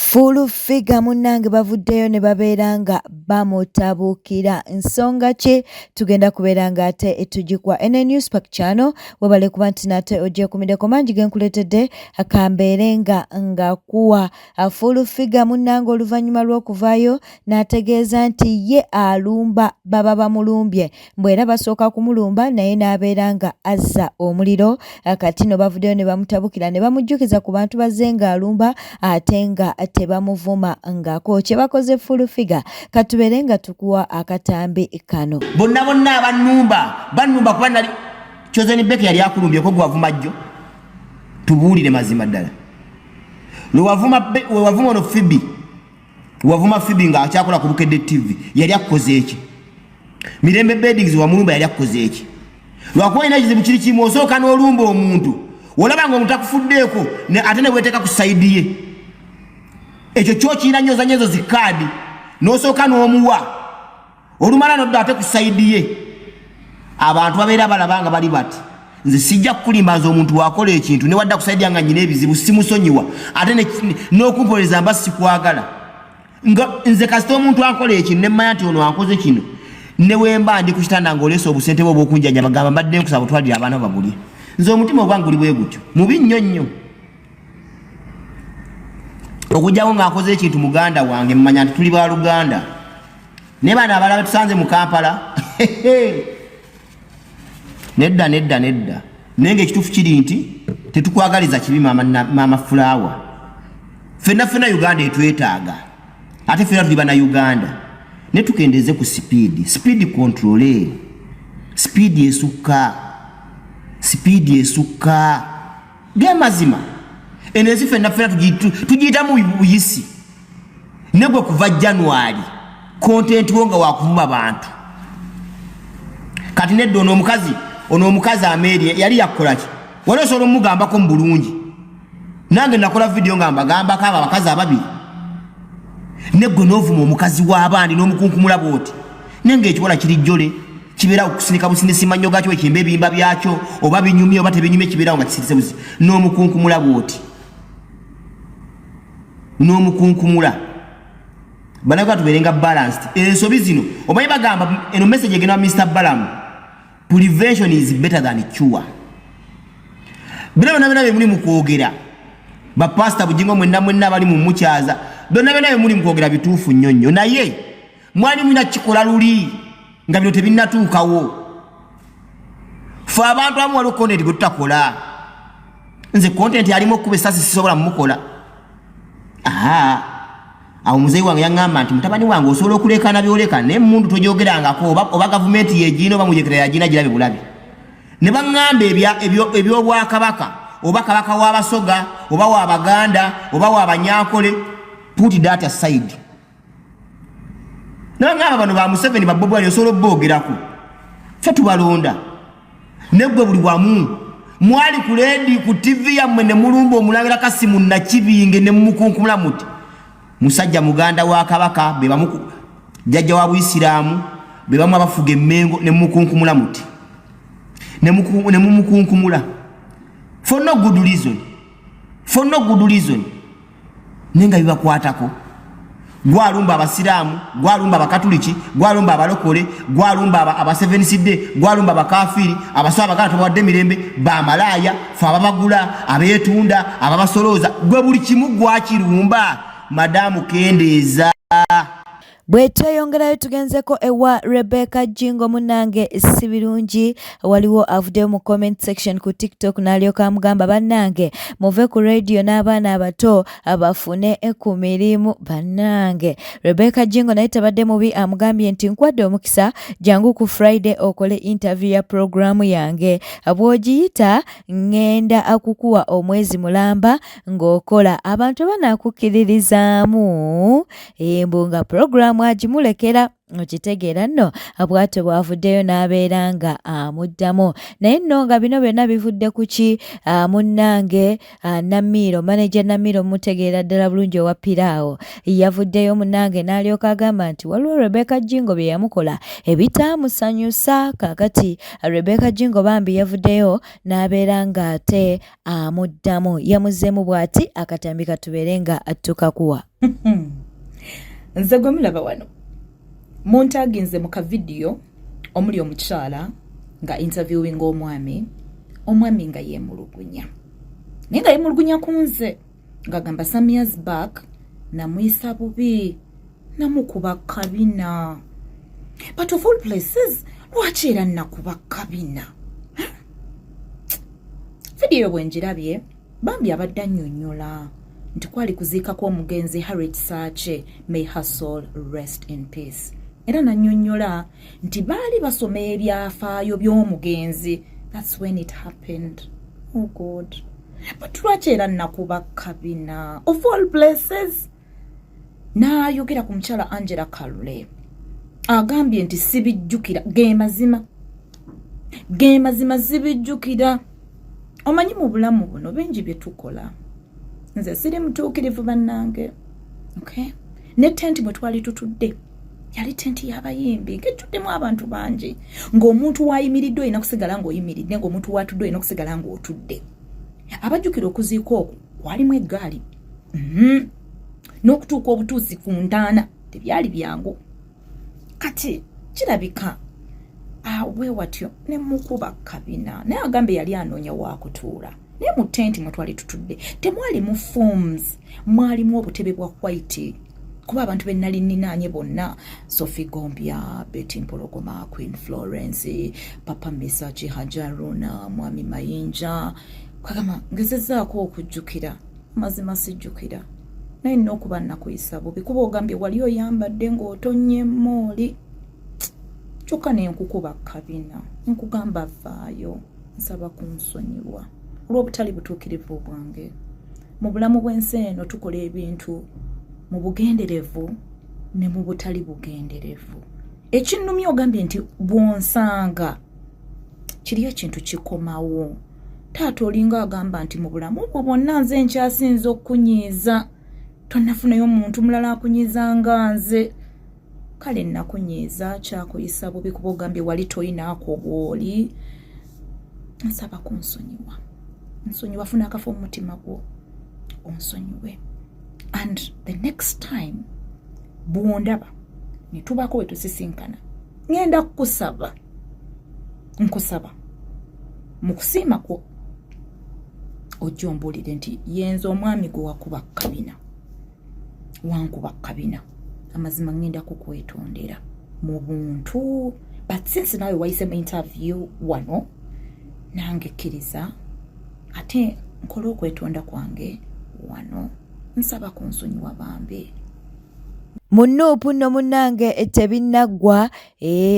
Full figure munnange bavuddeyo ne babeera nga bamutabukira nsonga ki tugenda kubeera nga ate etugikwa ene Newspack channel webale kuba nti nate ojje kumideko mangi genkuletedde akambeere nga kuwa full figure munnange oluvannyuma lw'okuvaayo n'ategeeza nti ye alumba baba bamulumbye mbwera basooka kumulumba naye n'abeera nga azza omuliro kati no bavuddeyo ne bamutabukira ne bamujjukiza ku bantu bazze nga alumba ate nga tebamuvuma ngako kye bakoze full figure katubeere nga tukuwa akatambi kano bonna banumba kuba nali Chosen Beke yali akulumbyeko gwavuma jjo tubuulire mazima ddala wewavuma ono Fibi wavuma Fibi nga akyakola ku Bukedde TV yali akoze eki Mirembe Beddings wamulumba yali akoze eki lwakuba ina kizibu kiri kimu osooka n'olumba omuntu olaba nga omuntu akufuddeeko ate ne bweteeka ku sayidi ye ekyo kyokirina nnyo zanyezo zikaadi n'osooka n'omuwa olumala nodda ate ku sayidi ye abantu babeera balabanga bali bati nze sijja kukulimba nze omuntu wakola ekintu ne wadda ku sayidi yange nyina ebizibu simusonyiwa ate n'okumpoleza mba sikwagala nze kasita omuntu akola ekintu ne mmanya nti ono ankoze kino ne wemba ndi ku kitanda ng'oleesa obusente bwe obw'okunjanja bagamba mbadde nkusaba butwalire abaana bagulye nze omutima ogwange guli bwe gutyo mubi nnyo nnyo okujjawo ng'akoze ekintu muganda wange mmanya nti tuli ba Luganda ne bano abalala tusanze mu Kampala nedda naye ng'ekituufu kiri nti tetukwagaliza kibi maama Fulaawa ffenna Uganda etwetaaga ate ffenna tuli bana Uganda ne tukendeze ku speed control speed esukka gemazima enezi ffenna tugiyita mu buyisi negwe kuva January content wonga wakuvuma bantu kati nedda ono omukazi Amelia yali yakola ki wali osobola omugambako mu bulungi nange nakola video nga mbagambako abo abakazi ababiri negwe n'ovuma omukazi w'abandi n'omukunkumula bwoti nange ekiwala kiri jjole kibeera okusinika businesi mannyo gaakyo ekimba ebimba byakyo oba binyumye oba tebinyumye kibeerawo nga kisirise busi n'omukunkumula bwoti n'omukunkumula banaga tubeerenga balanced ensobi zino omanyi bagamba eno message egenda Mr. Balamu prevention is better than cure bino bye muli mu kwogera ba pastor Bujingo mwenna bali mu mukyaza bino bye muli mu kwogera bituufu nnyo naye mwali mwina kikola luli nga bino tebinnatuukawo fe abantu amu waliwo content gwe tutakola nze content yalimu okuba essasi sisobola mumukola awo muzeyi wange yaŋŋamba nti mutabani wange osobola okulekana byoleka naye mundu tojogerangako oba gavumenti yegina oba mujekera yagina girabe bulabe ne baŋŋamba ebyobwakabaka oba kabaka w'Abasoga oba w'Abaganda oba w'Abanyankole put that aside ne baŋŋamba bano ba Museveni Bobi Wine osobola obboogerako ffe tubalonda neggwe buli wamu mwali ku leedi ku TV yammwe ne mulumba omulangira Kasimu Nakibinge ne mumukunkumula muti musajja muganda wa kabaka be bamuku jjajja wa Buisiraamu be bamu abafuga emmengo ne mumukunkumula muti ne mumukunkumula for no good reason nenga bibakwatako gwalumba Abasiraamu gwalumba Abakatuliki gwalumba Abalokole gwalumba aba Seventh Day gwalumba Abakafiri abasaaba baganda bawadde mirembe bamalaya fa ababagula abeetunda ababasolooza gwe buli kimu gwakirumba Madamu Kendeeza bwetweyongerayo tugenzeko ewa Rebecca Jingo munnange si birungi waliwo avuddeyo mu comment section ku TikTok n'alyoka amugamba bannange muve ku radio n'abaana abato abafune ku mirimu bannange Rebecca Jingo naye tabadde mubi amugambye nti nkwadde omukisa jangu ku Friday okole interview ya programu yange bw'ogiyita ngenda akukuwa omwezi mulamba ng'okola abantu banaakukiririzaamu embunga programu mwagimulekera okitegeera nno bw'atyo bw'avuddeyo n'abeera nga amuddamu naye nno nga bino byonna bivudde ku ki munnange Namiro manager Namiro mutegeera ddala bulungi owa Piraawo yavuddeyo munnange n'alyoka agamba nti waliwo Rebecca Jingo bye yamukola ebitaamusanyusa kaakati Rebecca Jingo bambi yavuddeyo n'abeera nga ate amuddamu yamuzzeemu bw'ati akatambi katubeere nga tukakuwa. Nze gwe mulaba wano muntaginze mu kavidiyo omuli omukyala nga interviewing omwami nga yeemulugunya naye nga yeemulugunya ku nze ng'agamba some years back namuyisa bubi namukuba kabina but of all places lwaki era nakuba kabina. Vidiyo bwe njirabye bambi abadde annyonnyola nti kwali kuziikako omugenzi Harriet Sache, may her soul rest in peace. Era nannyonnyola nti baali basoma ebyafaayo by'omugenzi. That's when it happened. Oh God. But lwaki era nakuba kabina of all places. N'ayogera ku mukyala Angela Kalule agambye nti sibijjukira ge mazima sibijjukira. Omanyi mu bulamu buno bengi bye tukola. Nze siri mutuukirivu bannange. Okay? Ne tenti bwe twali tutudde yali tenti y'abayimbi ng'ejjuddemu abantu bangi ng'omuntu wayimiridde olina kusigala ng'oyimiridde ng'omuntu watudde olina kusigala ng'otudde. Abajjukira okuziika okwo kwalimu eggaali n'okutuuka obutuusi ku ntaana tebyali byangu. Kati kirabika bwe watyo ne mukuba kabina naye agambe yali anoonya waakutuula naye mu tenti mwe twali tutudde temwali mu forms mwalimu obutebe bwa white kuba abantu be nali nninaanye bonna Sophie Gombya, Betty Mpologoma, Queen Florence, Papa Misachi Hajaruna, Mwami Mayinja. Kagama ngezezaako okujjukira mazima sijjukira naye nina okuba nakuyisa bubi kuba ogambye wali oyambadde ng'otonye mooli kyokka ne nkukuba kabina nkugamba vaayo nsaba kunsonyiwa olw'obutali butuukirivu bwange. Mu bulamu bw'ensi eno tukola ebintu mu bugenderevu ne mu butali bugenderevu. Ekinnumya ogambye nti bw'onsanga kiri ekintu kikomawo. Taata olinga agamba nti mu bulamu obwo bwonna nze nkyasinza okunyiiza tonnafunayo omuntu mulala akunyiiza nga nze. Kale nakunyiiza kyakuyisa bubi kuba ogambye wali toyinaako gw'oli. Nsaba kunsonyiwa. Nsonyiwa funa akafo mu mutima gwo onsonyiwe. And the next time bw'ondaba ne tubaako we tusisinkana ngenda kukusaba nkusaba mu kusiima kwo ojja ombuulire nti yenza omwami gwe wakuba kabina wankuba kabina amazima ngenda kukwetondera mu buntu. But since nawe wayise mu interview wano nange kkiriza ate nkola okwetonda kwange wano nsaba kunsonyiwa bambi. Munuupu nno munnange tebinnaggwa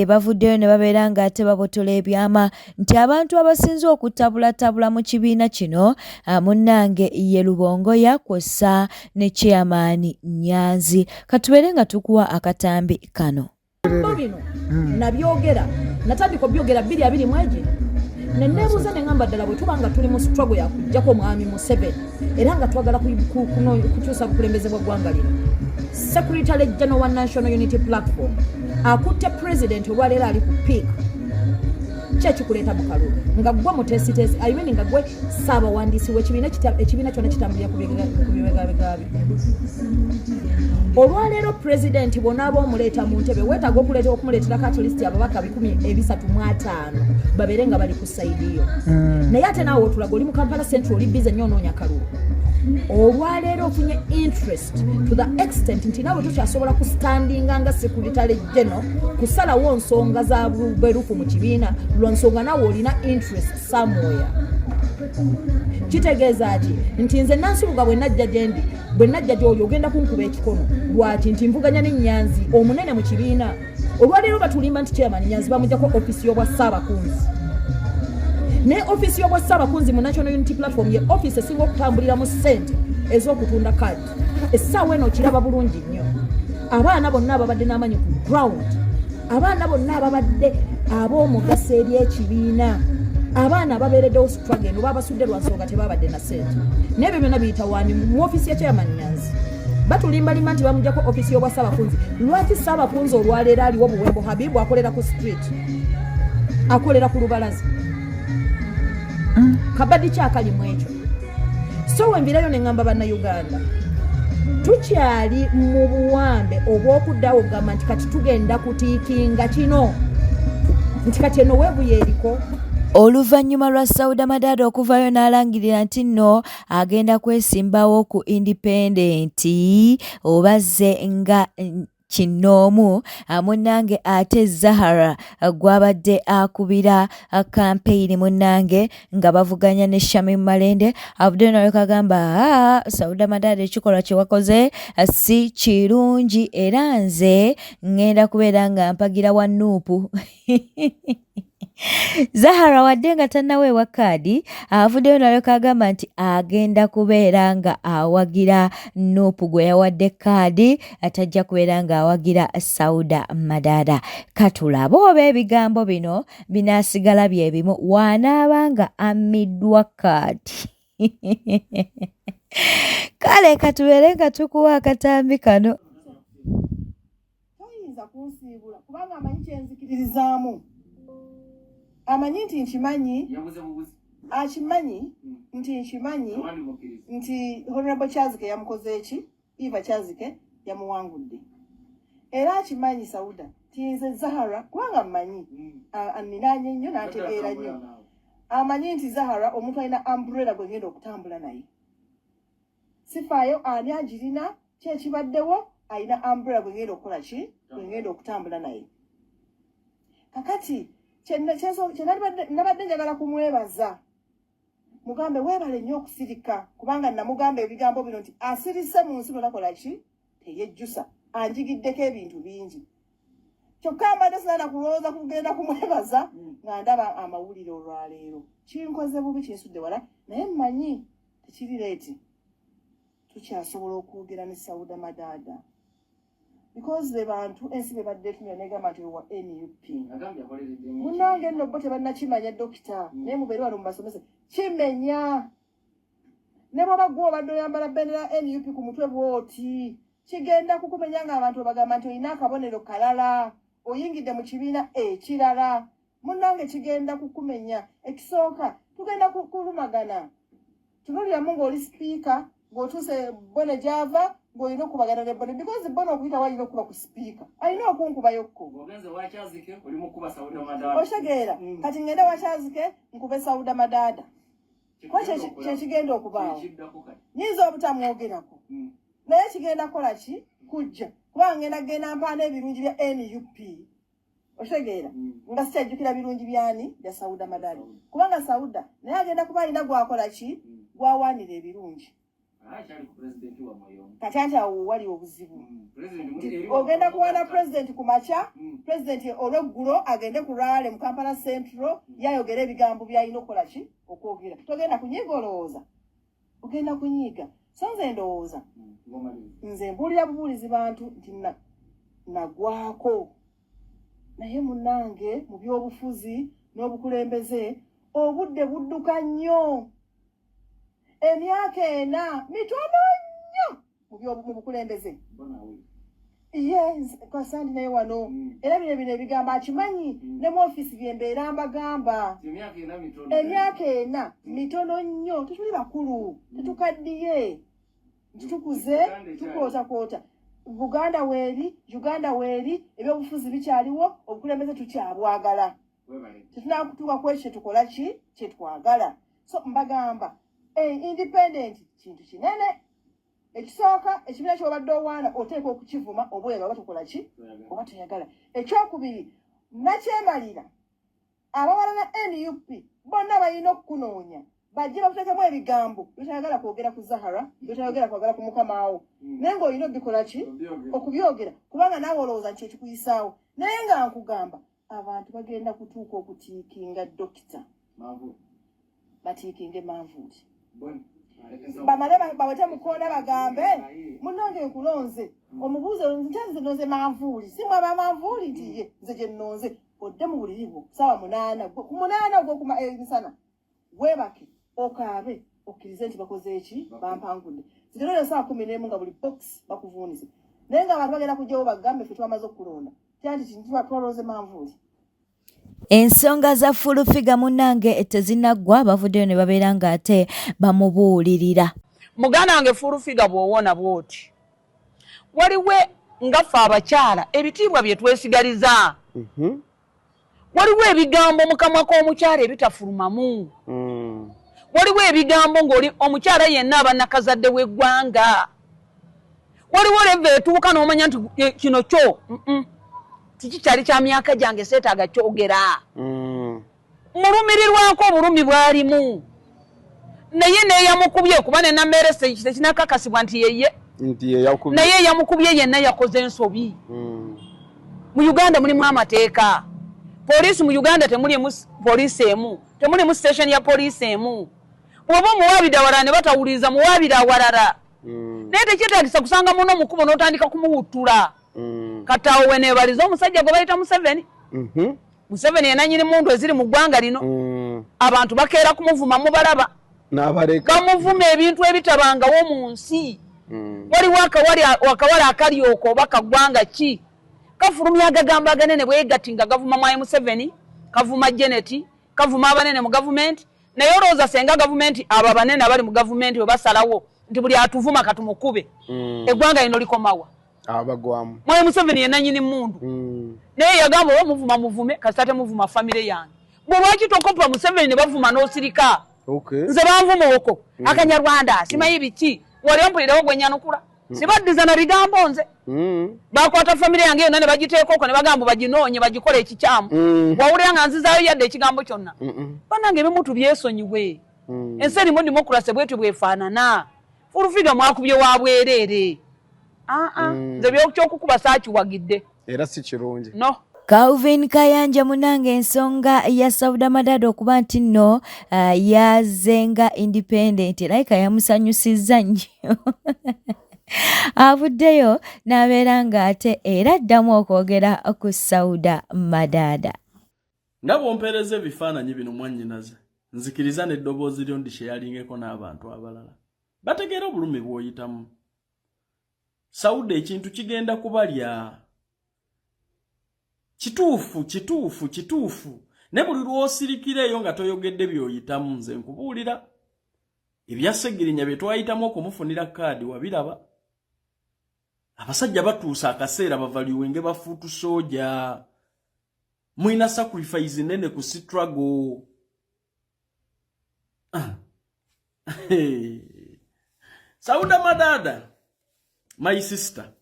bavuddeyo ne babeera nga ate babotola ebyama nti abantu abasinze okutabulatabula mu kibiina kino munnange ye Lubongoya kw'ossa ne chairman Nyanzi. Katubeere nga tukuwa akatambi kano. Bino nabyogera natandika obyogera 2020 neneebuuza ne ngamba ddala bwe tuba nga tuli mu struggle ya kujjako mwami Museveni era nga twagala kukyusa bukulembeze bwa ggwanga lino. Secretary General wa National Unity Platform akutte president olwaleero ali ku peak kyekikuleeta mu kalulu nga gwe mutesitesi ayimeni nga gwe ssaabawandiisi w'ekibiina kyonna kitambulira ku bibegabegaabi. Olwaleero president bw'onaaba omuleeta mu ntebe weetaaga okumuleeterako at least ababaka 350 babeere nga bali ku sayidi yo. Naye ate naawe otulaga oli mu Kampala Central oli bize nnyo onoonya kalulu. Olwaleero ofunye interest to the extent nti naawe tukyasobola kustandinga nga Secretary General kusalawo nsonga za buberufu mu kibiina lw'ensonga naawe olina interest somewhere. Kitegeeza ki nti nze Nansubuga bwe najja gyendi bwe najja gy'oli ogenda kunkuba ekikono lwaki nti nvuganya ne Nyanzi omunene mu kibiina. Olwaleero batulimba nti chairman Nyanzi bamugyako ofisi y'obwa Ssaabakunzi. Ne ofisi y'obwa Ssaabakunzi mu National Unity Platform ye ofisi esinga okutambulira mu ssente ez'okutunda kadi. Essaawa eno kiraba bulungi nnyo. abaana bonna ababadde n'amanyi ku ground, abaana bonna ababadde ab'omugaso eri ekibiina, abaana ababeereddewo struggle eno babasudde lwa nsonga tebabadde na ssente. N'ebyo byonna biyita wani mu ofiisi ya chairman Nyanzi. Batulimbalima nti bamugjako ofiisi y'obwa Ssaabakunzi. Lwaki Ssaabakunzi olwaleero aliwo Buwembo Habibu akolera ku street, akolera ku lubalaza? Kabadi kyakali mu ekyo. So wenvirayo ne ngamba bannayuganda, tukyali mu buwambe obw'okuddawo gamba nti kati tugenda kutiikinga kino, nti kati eno weebuye eriko. Oluvannyuma lwa Sauda Madada okuvaayo n'alangirira nti nno agenda kwesimbawo ku independent obazze nga kinoomu, munnange ate Zahara gwabadde akubira campaign munnange nga bavuganya ne Shamim Malende avuddeyo n'alyoka agamba Sauda Madada ekikolwa kye wakoze si kirungi era nze ngenda kubeera nga mpagira wa Nuupu. Zahara wadde nga tannaweebwa kaadi avuddeyo n'alyoka agamba nti agenda kubeera nga awagira Nuupu gwe yawadde kaadi, atajja kubeera nga awagira Sauda Madada. Katulabe oba ebigambo bino binaasigala bye bimu wanaaba nga ammiddwa kaadi. Kale katubeere nga tukuwa akatambi kano. Toyinza kunsiibula kubanga amanyi kyenzikiririzaamu. Amanyi nti nkimanyi, akimanyi nti nkimanyi nti Honorable Kyazike yamukoze eki, Eva Kyazike yamuwangudde. Era akimanyi Sauda nti nze Zahara kubanga mmanyi anninaanye nnyo n'antegeera nnyo. Amanyi nti Zahara omuntu alina umbrella gwe ngenda okutambula naye. Sifaayo ani agirina kyekibaddewo alina umbrella gwe ngenda okukola ki, gwe ngenda okutambula naye. Kakati nabadde njagala kumwebaza mugambe weebale nnyo okusirika kubanga namugamba ebigambo bino nti asirise mu nsi nonakola ki teyejjusa, anjigiddeko ebintu bingi. Kyokka mbadde sinaana kulowooza kugenda kumwebaza nga ndaba amawulire olwaleero. Kinkoze bubi kinsudde wala naye mmanyi tekiri leeti tukyasobola okwogera ne Sauda Madada. Because the bantu ensi bebadde tumya negamba nti wa NUP. Munnange nno bo tebannakimanya dokita naye mubeere wano mubasomese kimenya. Ne bw'oba ggwe obadde oyambala bendera NUP ku mutwe bw'oti kigenda kukumenya ng'abantu bagamba nti olina akabonero kalala, oyingidde mu kibiina ekirala. Munnange kigenda kukumenya. Ekisooka tugenda kulumagana. Tunuuliramu ng'oli sipiika ng'otuuse Bone gy'ava ng'olina okubagana ne Bone because Bone okuyita walina okuba ku sipiika alina okunkubayokko. Otegeera kati ngende wa Kyazike nkube Sauda Madada kuba kyekigenda okubaawo. Nyinza obutamwogerako naye kigenda kukola ki kujja kubanga ngenda genda mpaana ebirungi bya NUP. Otegeera nga sikyajjukira birungi byani bya Sauda Madada kubanga Sauda naye agenda kuba alina gwakola ki gwawaanira ebirungi. Kati anti awo wali obuzibu. Ogenda kuwaana pulezidenti ku makya, pulezidenti olweggulo agende ku Rwale mu Kampala Central yayogera ebigambo by'alina okukola ki okwogera. Togenda kunyiiga olowooza, ogenda kunyiiga. So nze ndowooza nze mbuulira bubuulizi bantu nti nagwako naye munnange mu by'obufuzi n'obukulembeze obudde budduka nnyo. Emyaka ena mitono nnyo mu bukulembeze. Yes, kwasandi naye wano. Era bino ebigambo akimanyi ne mu ofiisi bye mbeera mbagamba. Emyaka ena mitono nnyo. Tetuli bakulu, tetukaddiye. Tukuze, tukootakoota. Buganda weeri, Uganda weeri, ebyobufuzi bikyaliwo, obukulembeze tukyabwagala. Tetunakutuuka ku ekyo tukola ki kye twagala. So mbagamba independent kintu kinene. Ekisooka ekibiina ky'obadde owaana oteeka okukivuma obwera oba tukola ki oba toyagala. Ekyokubiri nakyemalira abawala na NUP bonna balina okukunoonya bajje bakuteekemu ebigambo byotayagala kwogera ku Zahara, byotayagala kwogera ku mukamaawo naye ng'olina obikola ki okubyogera kubanga naawe olowooza nti ekikuyisaawo. Naye nga nkugamba abantu bagenda kutuuka okutiikinga dokita batiikinge Manvuuli bamale bawete mukoona bagambe munonge nkulonze omubuuze ntanze nonze manvuuli si mwaba manvuuli nti ye nze gye nnonze odde mu buliri bwo saawa 8 ku 8 ogwokuma emisana weebake okaabe okkirize nti bakoze eki bampangudde zigero yo saawa 11 nga buli box bakuvuunize naye nga abantu bagenda kujjawo bagambe ffe twamaze okulonda kyanti twalonze manvuuli. Ensonga za fulufiga munange tezinaggwa bavuddeyo ne babeera nga ate bamubuulirira. Muganda wange fulufiga bw'owona bw'oti waliwe nga ffe abakyala ebitiibwa bye twesigaliza. Waliwo ebigambo mu kamwa k'omukyala ebitafulumamu. Waliwo ebigambo ng'oli omukyala yenna abannakazadde w'eggwanga. Waliwo leva etuuka n'omanya nti kino kyo tikikyali kya myaka gyange seetaaga kyogera. Mulumirirwako obulumi bwalimu naye neeyamukubye kuba ne nammeerese tekinakakasibwa nti yeye naye yamukubye yenna yakoze ensobi. Mu Uganda mulimu amateeka. Poliisi mu Uganda temulimu poliisi emu, temulimu station ya poliisi emu. Bw'oba muwaabira awalala ne batawuliriza muwaabira awalala. Naye tekyetaagisa kusanga muno mukubo n'otandika kumuwuttula. Katawo we neebaliza omusajja gwe bayita Museveni. Museveni ye nannyini mundu eziri mu ggwanga lino. Abantu bakeera kumuvuma mubalaba. Bamuvuma ebintu ebitabangawo mu nsi. Waliwo akawala akalyoko oba kaggwanga ki kafulumya agagamba aganene bwegatinga gavuma mwayi Museveni, kavuma Janet, kavuma abanene mu gavumenti. Naye olowooza senga gavumenti abo abanene abali mu gavumenti bwe basalawo nti buli atuvuma katumukube eggwanga lino likomawa abagwamu mwayi Museveni ye nannyini mundu. Naye yagamba oba muvuma muvume kasita temuvuma famire yange. Bwe lwaki tokopa Museveni ne bavuma n'osirika? Nze banvuma okwo Akanyarwanda simanyi biki wali ompulirawo gwe nyanukula sibaddiza na bigambo nze. Bakwata famire yange yonna ne bagiteeka okwo ne bagamba baginoonye bagikole ekikyamu. Wawulira nga nzizaayo yadde ekigambo kyonna. Bannange ebimu tubyesonyiwe. Ensi erimu dimokirasi bwetu bwefaanana. Fulufiga mwakubye wa bwereere. Nze byokyokukuba saakiwagidde. Era si kirungi. No. Calvin Kayanja munange ensonga ya Sauda Madada okuba nti nno yazenga independent like yamusanyusizza nnyo. Avuddeyo n'abeera ng'ate era addamu okwogera ku Sauda Madada. Nga bw'ompeereza ebifaananyi bino mwannyinaze nzikiriza n'eddoboozi lyo ndi kyeyalingeko n'abantu abalala bategeera obulumi bw'oyitamu. Sauda ekintu kigenda kubalya. Kituufu ne buli lw'osirikireeyo nga toyogedde by'oyitamu nze nkubuulira ebya Ssegirinya bye twayitamu okumufunira kaadi wabiraba. Abasajja batuusa akaseera bavaliwenge bafuutu soja. Mwina sacrifice nene ku struggle. Sauda Madada, my sister,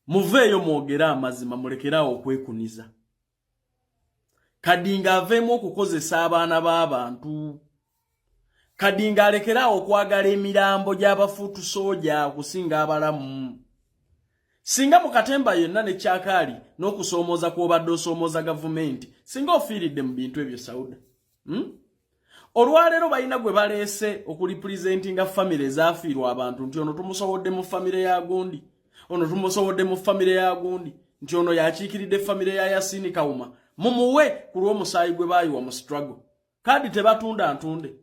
muveeyo mwogera amazima mulekerawo okwekuniza. Kadinga aveemu okukozesa abaana b'abantu. Kadinga alekerawo okwagala emirambo gy'abafuutu soja okusinga abalamu. Singa mu katemba yonna ne kyakaali n'okusoomooza kw'obadde osoomooza gavumenti singa ofiiridde mu bintu ebyo Sauda. Olwaleero balina gwe baleese okulipresentinga famire ezaafiirwa abantu nti ono tumusobodde mu famire ya gundi, ono tumusobodde mu famire ya gundi, nti ono yakiikiridde famire ya Yasini Kawuma. Mumuwe ku lw'omusaayi gwe baayiwa mu struggle. Kaadi tebatunda ntunde.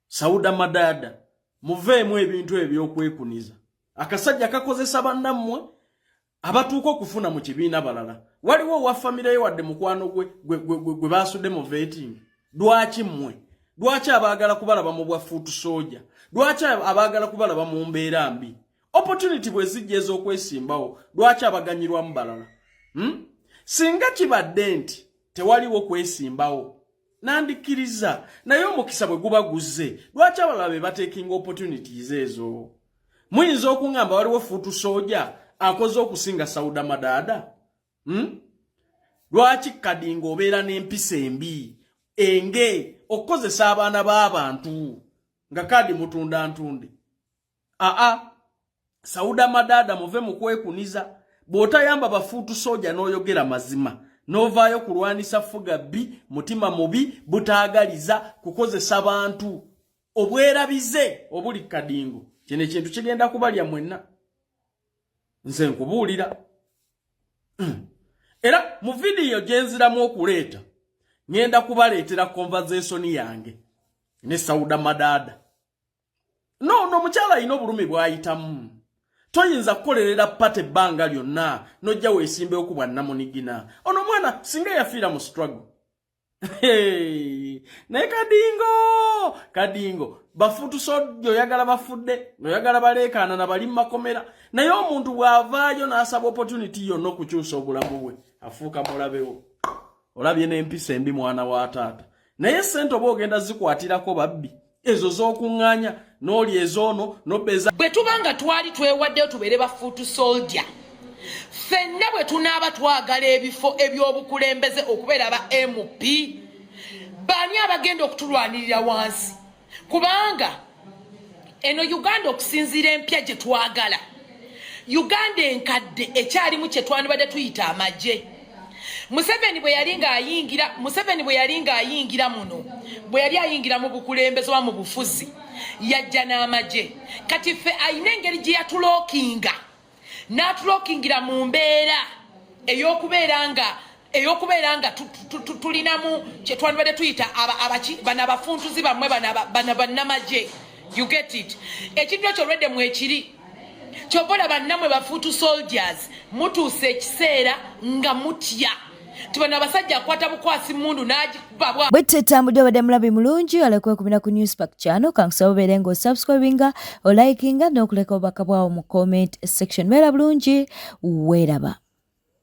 Sauda Madada, muveemu ebintu eby'okwekuniza. Akasajja kakozesa bannammwe abatuuka okufuna mu kibiina balala. Waliwo wa famire ye wadde mukwano gwe baasudde mu vetting. Lwaki mmwe? Lwaki abaagala kubalaba mu bwafuutu soja? Lwaki abaagala kubalaba mu mbeera mbi? Opportunity bwe zijja ez'okwesimbawo, lwaki abaganyirwamu balala? Singa kibadde nti tewaliwo kwesimbawo, nandikkiriza, naye omukisa bwe guba guzze, lwaki abalala be bateekinga opportunities ezo? Muyinza okuŋŋamba waliwo fuutu soja akoze okusinga Sauda Madada? Lwaki Kadinga obeera n'empisa embi? Enge okukozesa abaana b'abantu nga kaadi mutunda ntunde. Sauda Madada muve mu kwekuniza. Bw'otayamba bafuutu soja n'oyogera mazima n'ovaayo kulwanisa fuga bbi mutima mubi butaagaliza kukozesa bantu. obwerabize obuli Kadingo kino ekintu kigenda kubalya mwenna nze nkubuulira era mu video gyenziramu okuleeta ngenda kubaleetera conversation yange ne Sauda Madada no mukyala ino bulumi bwayitamu toyinza kukolerera pate banga lyonna nojja weesimbe okubwa namunigina ono mwana singa yafiira mu struggle ne Kadingo bafutu sodyo yagala bafudde no yagala balekana na bali makomera naye omuntu bwavaayo n'asaba opportunity yonna okukyusa obulamu bwe afuuka mulabewo olabye n'empisa embi mwana wa taata naye sente oba ogenda zikwatirako babbi ezo z'okuŋŋaanya n'oli ezoono nobeza bwe tubanga twali twewaddeyo tubeere bafuutu soldier ffenna bwe tunaaba twagala ebifo eby'obukulembeze okubeera ba MP baani abagenda okutulwanirira wansi kubanga eno Uganda okusinziira empya gye twagala Uganda enkadde ekyalimu kye twandibadde tuyita amagye Museveni bwe yali ng'ayingira muno bwe yali ayingira mu bukulembeze wa mu bufuzi yajja n'amagye kati ffe ayina engeri gye yatulookinga n'atulookingira mu mbeera ey'okubeera nga tulinamu kye twandibadde tuyita bano abafuntuzi bammwe bano bannamagye you get it ekintu ekyo olwedde mu ekiri kyobbola bannamwe bafuutu soldiers mutuuse ekiseera nga mutya tibano abasajja akwata bukwasi mundu n'agikuba bwete tambudde obadde mulabi mulungi olekwe kumira ku Newspack channel kankusaba obeere ng'osubscribinga olikinga n'okuleka obubaka bwawo mu comment section beera bulungi weeraba